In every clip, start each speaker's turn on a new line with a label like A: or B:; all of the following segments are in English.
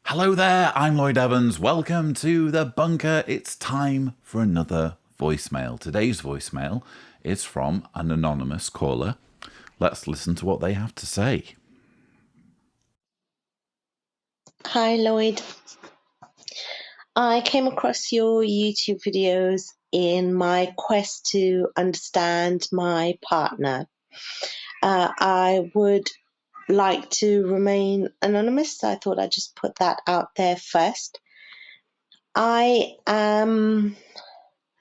A: Hello there, I'm Lloyd Evans. Welcome to The Bunker. It's time for another voicemail. Today's voicemail is from an anonymous caller. Let's listen to what they have to say.
B: Hi Lloyd. I came across your YouTube videos in my quest to understand my partner. I would like to remain anonymous, so I thought I'd just put that out there first. I am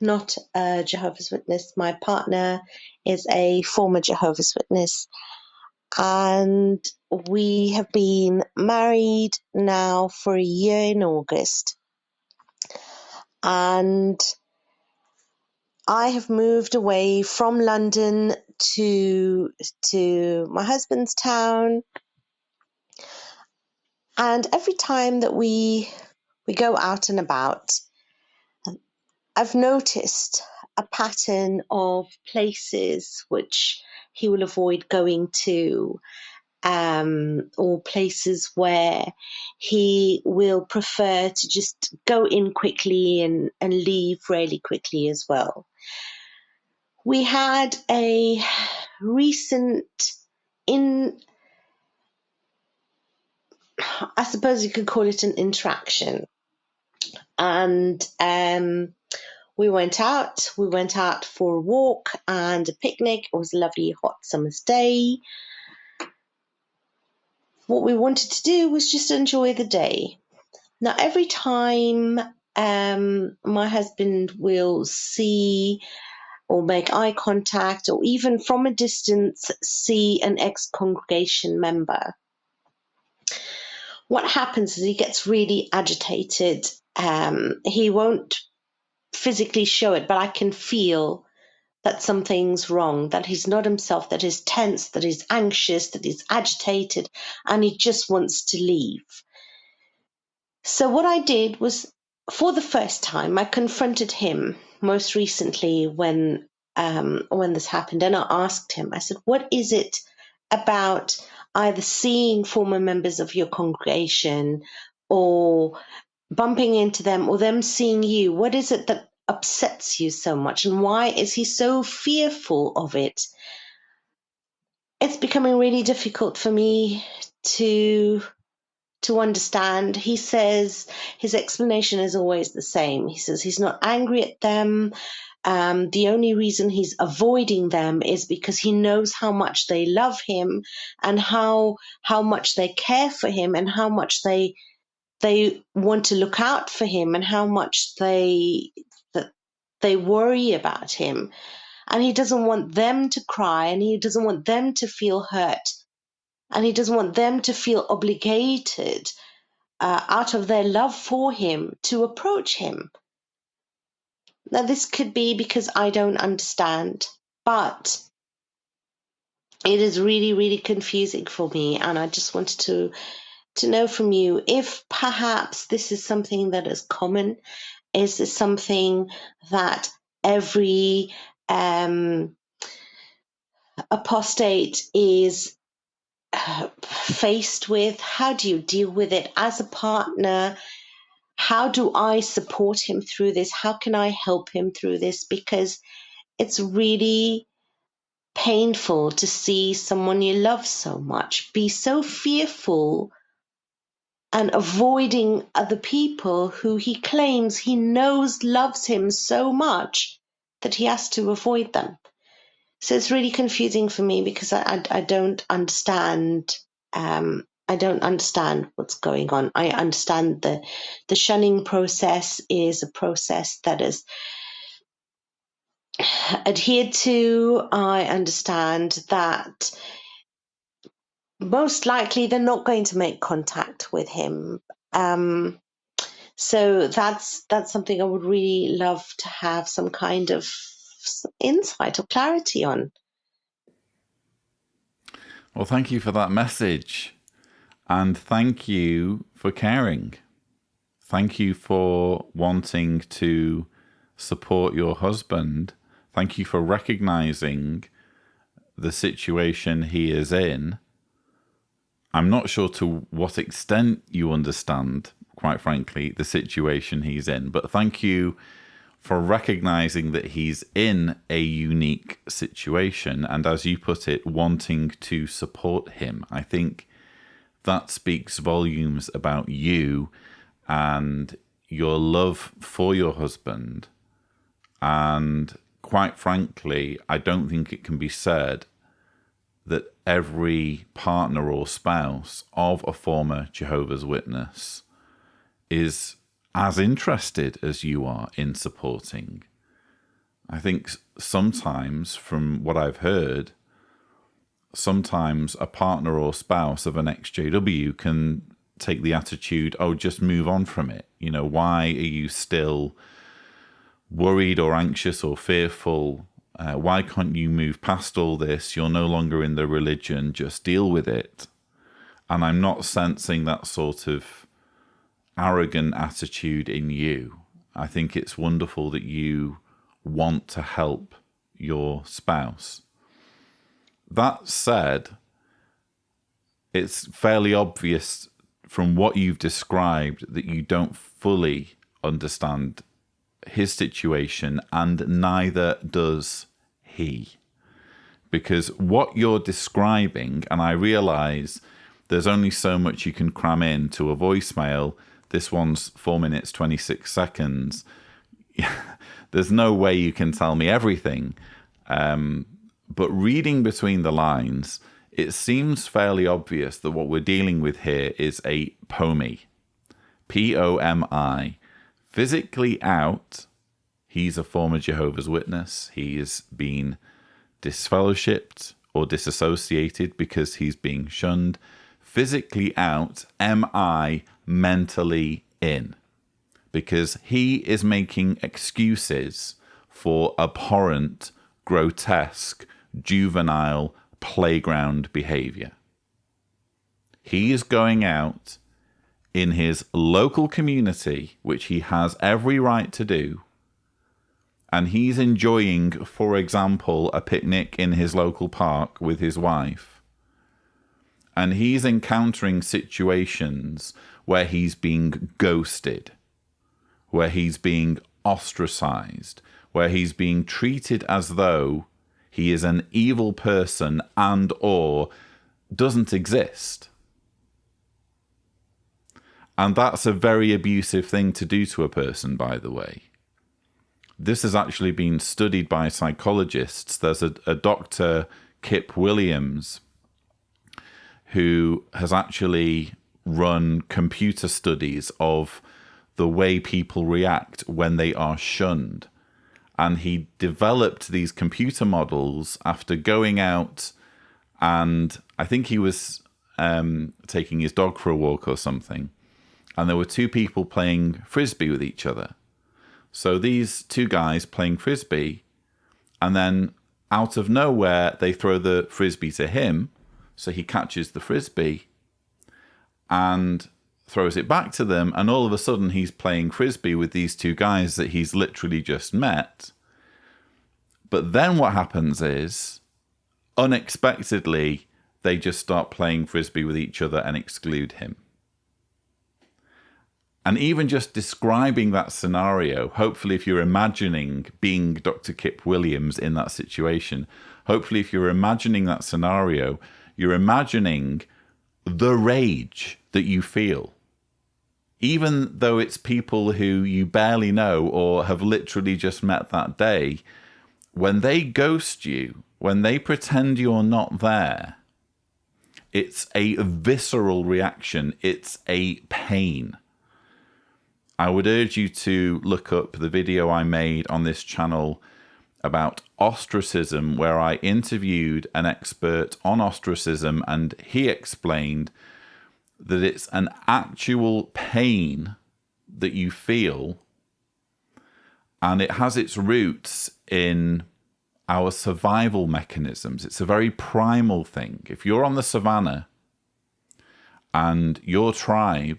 B: not a Jehovah's Witness. My partner is a former Jehovah's Witness, and we have been married now for a year in August. And I have moved away from London to my husband's town, and every time that we go out and about, I've noticed a pattern of places which he will avoid going to, or places where he will prefer to just go in quickly and leave really quickly as well. We had a recent I suppose you could call it an interaction. And we went out for a walk and a picnic. It was a lovely hot summer's day. What we wanted to do was just enjoy the day. Now, every time my husband will see or make eye contact, or even from a distance see an ex-congregation member, what happens is he gets really agitated. He won't physically show it, but I can feel that something's wrong, that he's not himself, that he's tense, that he's anxious, that he's agitated, and he just wants to leave. So what I did was, for the first time, I confronted him most recently when this happened, and I asked him, I said, what is it about either seeing former members of your congregation or bumping into them or them seeing you? What is it that upsets you so much, and why is he so fearful of it? It's becoming really difficult for me to understand. He says his explanation is always the same. He says he's not angry at them. The only reason he's avoiding them is because he knows how much they love him and how much they care for him and how much they want to look out for him and how much they worry about him. And he doesn't want them to cry, and he doesn't want them to feel hurt, and he doesn't want them to feel obligated out of their love for him to approach him. Now, this could be because I don't understand, but it is really, really confusing for me, and I just wanted to know from you if perhaps this is something that is common. Is this something that every apostate is faced with? How do you deal with it as a partner? How do I support him through this? How can I help him through this? Because it's really painful to see someone you love so much be so fearful and avoiding other people who he claims he knows loves him so much that he has to avoid them. So it's really confusing for me because I don't understand. I don't understand what's going on. I understand the shunning process is a process that is adhered to. I understand that most likely they're not going to make contact with him. So that's something I would really love to have some kind of insight or clarity on.
A: Well, thank you for that message. And thank you for caring. Thank you for wanting to support your husband. Thank you for recognizing the situation he is in I'm not sure to what extent you understand, quite frankly, the situation he's in, but thank you for recognizing that he's in a unique situation and, as you put it, wanting to support him. I think that speaks volumes about you and your love for your husband. And quite frankly, I don't think it can be said that every partner or spouse of a former Jehovah's Witness is as interested as you are in supporting. I think sometimes, from what I've heard, sometimes a partner or spouse of an ex-JW can take the attitude, oh, just move on from it. You know, why are you still worried or anxious or fearful? Why can't you move past all this? You're no longer in the religion, just deal with it. And I'm not sensing that sort of arrogant attitude in you. I think it's wonderful that you want to help your spouse. That said, it's fairly obvious from what you've described that you don't fully understand his situation, and neither does he. Because what you're describing, and I realize there's only so much you can cram into a voicemail. This one's 4 minutes, 26 seconds. There's no way you can tell me everything. But reading between the lines, it seems fairly obvious that what we're dealing with here is a POMI. P-O-M-I. Physically out. He's a former Jehovah's Witness. He is being disfellowshipped or disassociated because he's being shunned. Physically out. M-I. Mentally in. Because he is making excuses for abhorrent, grotesque, juvenile, playground behavior. He is going out in his local community, which he has every right to do, and he's enjoying, for example, a picnic in his local park with his wife, and he's encountering situations where he's being ghosted, where he's being ostracized, where he's being treated as though he is an evil person and or doesn't exist. And that's a very abusive thing to do to a person, by the way. This has actually been studied by psychologists. There's a doctor, Kip Williams, who has actually run computer studies of the way people react when they are shunned. And he developed these computer models after going out, and I think he was taking his dog for a walk or something. And there were two people playing frisbee with each other. So these two guys playing frisbee, and then out of nowhere, they throw the frisbee to him. So he catches the frisbee and throws it back to them. And all of a sudden, he's playing frisbee with these two guys that he's literally just met. But then what happens is, unexpectedly, they just start playing frisbee with each other and exclude him. And even just describing that scenario, hopefully if you're imagining being Dr. Kip Williams in that situation, hopefully if you're imagining that scenario, you're imagining the rage that you feel. Even though it's people who you barely know or have literally just met that day, when they ghost you, when they pretend you're not there, it's a visceral reaction. It's a pain. I would urge you to look up the video I made on this channel about ostracism, where I interviewed an expert on ostracism, and he explained that it's an actual pain that you feel, and it has its roots in our survival mechanisms. It's a very primal thing. If you're on the savannah and your tribe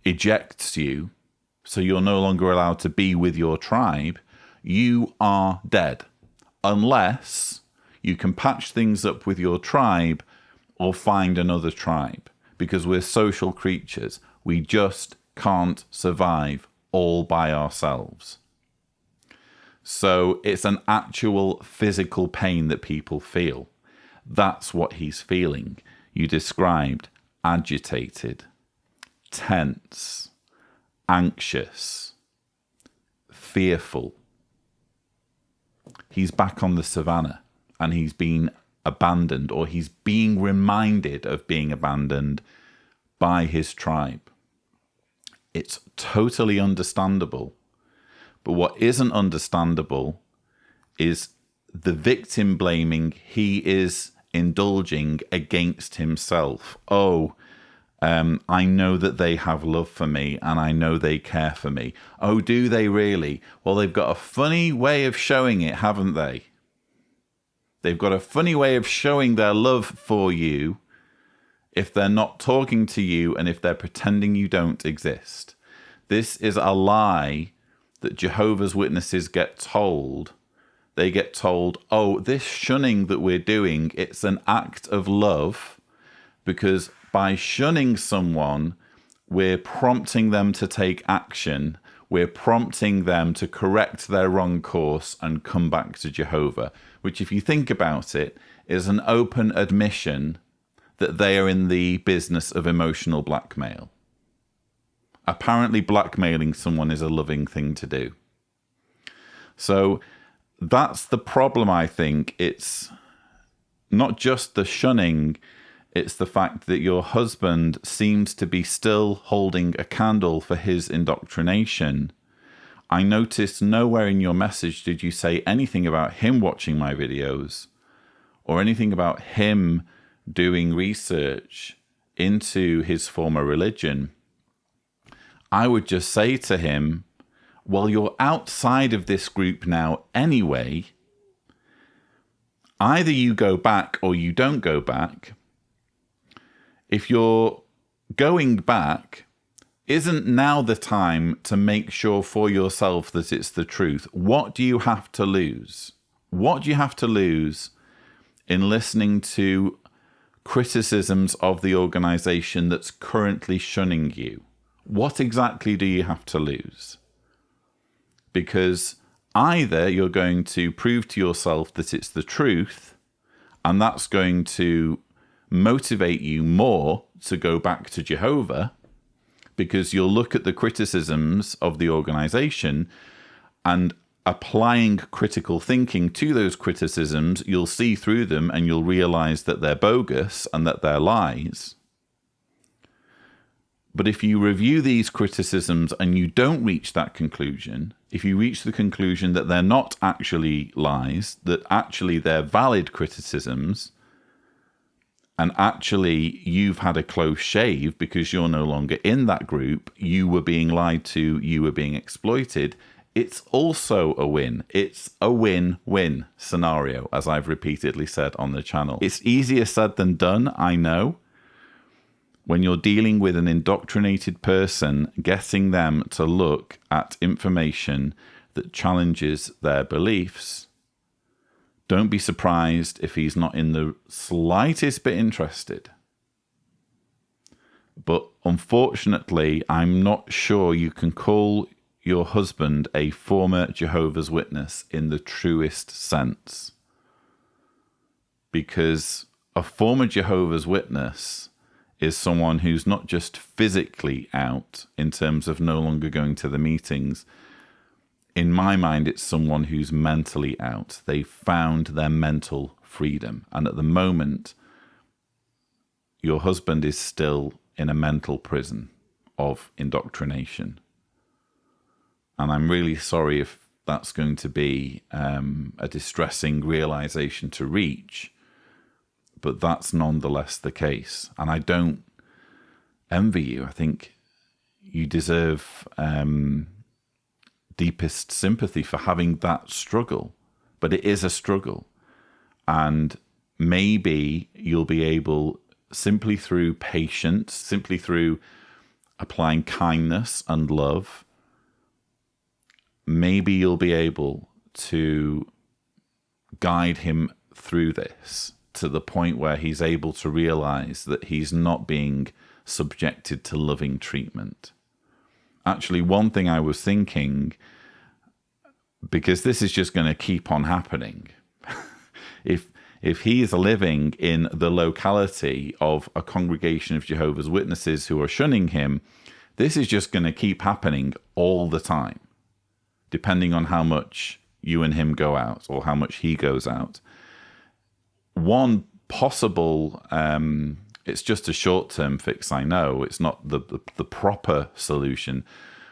A: ejects you, so you're no longer allowed to be with your tribe, you are dead. Unless you can patch things up with your tribe, or find another tribe, because we're social creatures. We just can't survive all by ourselves. So it's an actual physical pain that people feel. That's what he's feeling. You described agitated, tense, anxious, fearful. He's back on the savannah and he's been abandoned, or he's being reminded of being abandoned by his tribe. It's totally understandable. But what isn't understandable is the victim blaming he is indulging against himself. Oh, I know that they have love for me and I know they care for me. Oh, do they really? Well, they've got a funny way of showing it, haven't they? They've got a funny way of showing their love for you if they're not talking to you and if they're pretending you don't exist. This is a lie that Jehovah's Witnesses get told. They get told, oh, this shunning that we're doing, it's an act of love, because by shunning someone, we're prompting them to take action. We're prompting them to correct their wrong course and come back to Jehovah, which, if you think about it, is an open admission that they are in the business of emotional blackmail. Apparently, blackmailing someone is a loving thing to do. So that's the problem, I think. It's not just the shunning, it's the fact that your husband seems to be still holding a candle for his indoctrination. I noticed nowhere in your message did you say anything about him watching my videos or anything about him doing research into his former religion. I would just say to him, well, you're outside of this group now anyway. Either you go back or you don't go back. If you're going back, isn't now the time to make sure for yourself that it's the truth? What do you have to lose? What do you have to lose in listening to criticisms of the organization that's currently shunning you? What exactly do you have to lose? Because either you're going to prove to yourself that it's the truth, and that's going to motivate you more to go back to Jehovah, because you'll look at the criticisms of the organization and applying critical thinking to those criticisms, you'll see through them and you'll realize that they're bogus and that they're lies. But if you review these criticisms and you don't reach that conclusion, if you reach the conclusion that they're not actually lies, that actually they're valid criticisms, and actually you've had a close shave because you're no longer in that group, you were being lied to, you were being exploited, it's also a win. It's a win-win scenario, as I've repeatedly said on the channel. It's easier said than done, I know. When you're dealing with an indoctrinated person, getting them to look at information that challenges their beliefs, don't be surprised if he's not in the slightest bit interested. But unfortunately, I'm not sure you can call your husband a former Jehovah's Witness in the truest sense. Because a former Jehovah's Witness is someone who's not just physically out in terms of no longer going to the meetings. In my mind, it's someone who's mentally out. They found their mental freedom. And at the moment, your husband is still in a mental prison of indoctrination. And I'm really sorry if that's going to be a distressing realization to reach. But that's nonetheless the case. And I don't envy you. I think you deserve deepest sympathy for having that struggle. But it is a struggle. And maybe you'll be able, simply through patience, simply through applying kindness and love, maybe you'll be able to guide him through this to the point where he's able to realize that he's not being subjected to loving treatment. Actually, one thing I was thinking, because this is just going to keep on happening, if he is living in the locality of a congregation of Jehovah's Witnesses who are shunning him, this is just going to keep happening all the time, depending on how much you and him go out or how much he goes out. One possible, it's just a short-term fix, I know, it's not the proper solution,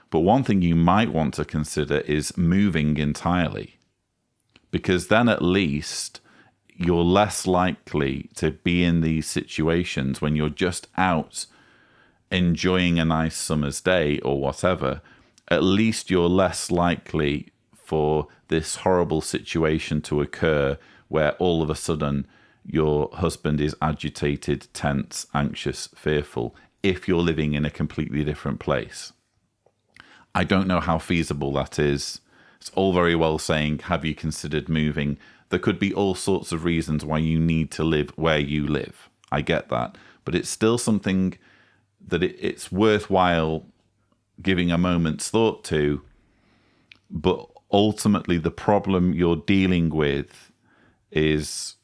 A: but one thing you might want to consider is moving entirely, because then at least you're less likely to be in these situations when you're just out enjoying a nice summer's day or whatever. At least you're less likely for this horrible situation to occur where all of a sudden your husband is agitated, tense, anxious, fearful, if you're living in a completely different place. I don't know how feasible that is. It's all very well saying, have you considered moving? There could be all sorts of reasons why you need to live where you live. I get that. But it's still something that it's worthwhile giving a moment's thought to. But ultimately, the problem you're dealing with is,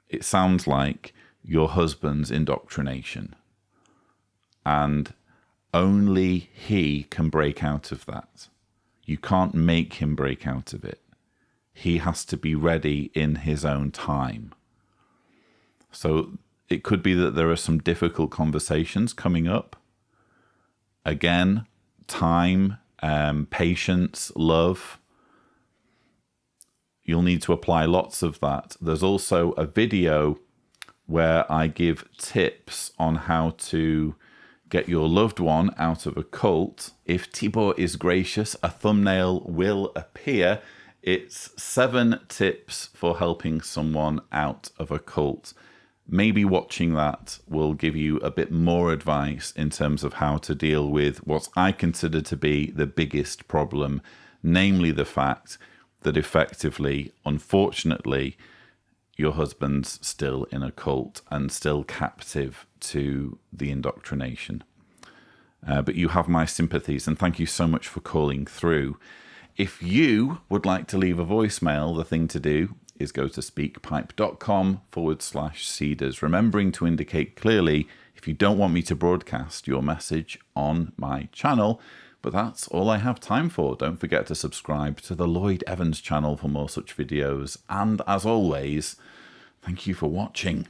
A: it sounds like, your husband's indoctrination. And only he can break out of that. You can't make him break out of it. He has to be ready in his own time. So it could be that there are some difficult conversations coming up. Again, time, patience, love. You'll need to apply lots of that. There's also a video where I give tips on how to get your loved one out of a cult. If Tibor is gracious, a thumbnail will appear. It's 7 tips for helping someone out of a cult. Maybe watching that will give you a bit more advice in terms of how to deal with what I consider to be the biggest problem, namely the fact that effectively, unfortunately, your husband's still in a cult and still captive to the indoctrination. But you have my sympathies, and thank you so much for calling through. If you would like to leave a voicemail, the thing to do is go to speakpipe.com/Cedars, remembering to indicate clearly if you don't want me to broadcast your message on my channel. But that's all I have time for. Don't forget to subscribe to the Lloyd Evans channel for more such videos. And as always, thank you for watching.